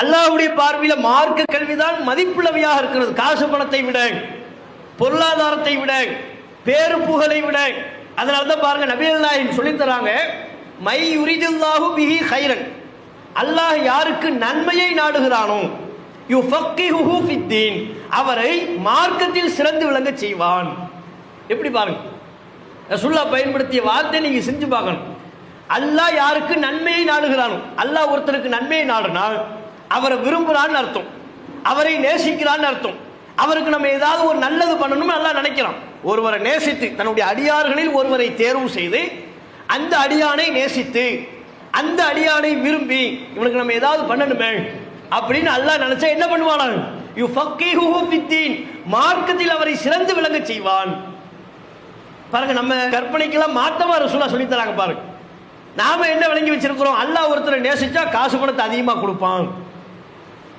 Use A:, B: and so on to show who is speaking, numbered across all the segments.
A: அல்லாஹ்வுடைய பார்வையில மார்க்க கல்விதான் மதிப்புள்ளவையாக இருக்கிறது. காசு பணத்தை விட, பொருளாதாரத்தை விட, பேரு புகழை விட. அதனால தான் பாருங்க நபிகள் நாயகம் சொல்லி தராங்க, மை யுரிதுல்லாஹு பிஹி கைரன், அல்லாஹ் யாருக்கு நன்மையை நாடுகிறானோ யுஃபக்கிஹுஹு ஃபித்தீன், அவரை மார்க்கத்தில் சிறந்து விளங்க செய்வான். எப்படி பாருங்க, ரசூலுல்லாஹ் பயன்படுத்திய வார்த்தை நீங்க செஞ்சு பார்க்கணும். அல்லாஹ் யாருக்கு நன்மையை நாடுகிறானோ, அல்லாஹ் ஒருத்தருக்கு நன்மையை நாடுனால் அவரை விரும்புகிறான்னு அர்த்தம், அவரை நேசிக்கிறான்னு அர்த்தம். அவருக்கு நம்ம ஏதாவது ஒரு நல்லது பண்ணணும்னு அல்லாஹ் நினைக்கிறான். ஒருவரை நேசித்து தன்னுடைய அடியார்களில் ஒருவரை தேர்வு செய்து அந்த அடியானை நேசித்து அந்த அடியானை விரும்பி இவனுக்கு நம்ம ஏதாவது பண்ணணுமே அப்படின்னு அல்லாஹ் நினைச்சா என்ன பண்ணுவான்? யுஃபக்கிஹுஹு ஃபித்தீன், மார்க்கத்தில் அவரை சிறந்து விளங்க செய்வான். பாருங்க, நம்ம கற்பனைக்கெல்லாம் மாத்தமா ரசூலுல்லாஹ் சொல்லி தராங்க. பாருங்க, நாம என்ன விளங்கி வச்சிருக்கிறோம்? அல்லாஹ் ஒருத்தரை நேசிச்சா காசு பணத்தை அதிகமா கொடுப்பான்.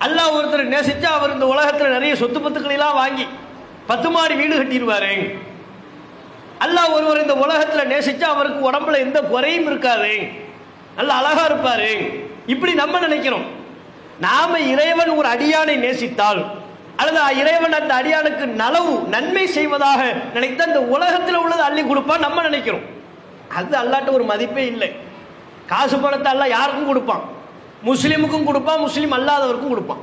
A: அல்லாஹ் ஒருத்தரை நேசிச்சா அவர் இந்த உலகத்தில் நிறைய சொத்து பத்துக்களை எல்லாம் வாங்கி 10 மாடி வீடு கட்டிடுவாரு. அல்லாஹ் ஒருவர் இந்த உலகத்தில் நேசிச்சா அவருக்கு உடம்புல எந்த குறையும் இருக்காது, நல்ல அழகா இருப்பாரு. இப்படி நம்ம நினைக்கிறோம். நாம இறைவன் ஒரு அடியானை நேசித்தால் அல்லது இறைவன் அந்த அடியானுக்கு நலவு நன்மை செய்வதாக நினைத்த இந்த உலகத்தில் உள்ளது அள்ளி கொடுப்பான் நம்ம நினைக்கிறோம். அது அல்லாட்ட ஒரு மதிப்பே இல்லை. காசு பணத்தை அல்லாஹ் யாருக்கும் கொடுப்பான், முஸ்லீமுக்கும் கொடுப்பான், முஸ்லீம் அல்லாதவருக்கும் கொடுப்பான்,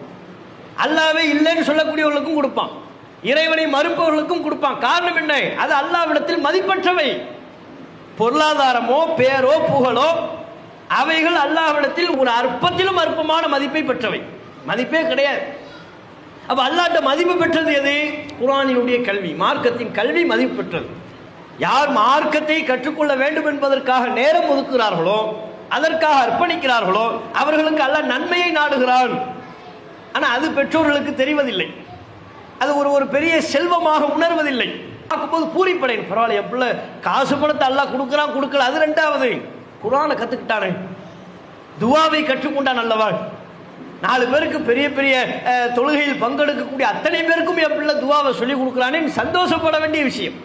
A: அல்லாவே இல்லைன்னு சொல்லக்கூடியவர்களுக்கும் கொடுப்பான், இறைவனை மறுப்பவர்களுக்கும் கொடுப்பான். காரணம் என்ன? அது அல்லாஹ்விடத்தில் மதிப்பற்றவை. பொருளாதாரமோ பேரோ புகழோ அவைகள் அல்லாஹ்விடத்தில் ஒரு அற்பத்திலும் அற்பமான மதிப்பை பெற்றவை, மதிப்பே கிடையாது. அப்ப அல்லாஹ்ட்ட மதிப்பு பெற்றது எது? குர்ஆனினுடைய கல்வி, மார்க்கத்தின் கல்வி மதிப்பு பெற்றது. யார் மார்க்கத்தை கற்றுக்கொள்ள வேண்டும் என்பதற்காக நேரம் ஒதுக்குகிறார்களோ, அதற்காக அர்ப்பணிக்கிறார்களோ, அவர்களுக்கு அல்லாஹ் நன்மையை நாடுகிறான். ஆனால் அது பெற்றோர்களுக்கு தெரிவதில்லை, அது ஒரு பெரிய செல்வமாக உணர்வதில்லை. பார்க்கும்போது பூரிப்படையும், பரவாயில்ல என் பிள்ளை காசு பணத்தை அல்லாஹ் கொடுக்குறான் கொடுக்கல, அது ரெண்டாவது. குர்ஆனை கற்றுக்கிட்டானே, துவாவை கற்றுக்கொண்டான் அல்லவா, 4 பேருக்கு பெரிய பெரிய தொழுகையில் பங்கெடுக்கக்கூடிய அத்தனை பேருக்கும் என் பிள்ளை துவாவை சொல்லிக் கொடுக்குறானே, சந்தோஷப்பட வேண்டிய விஷயம்.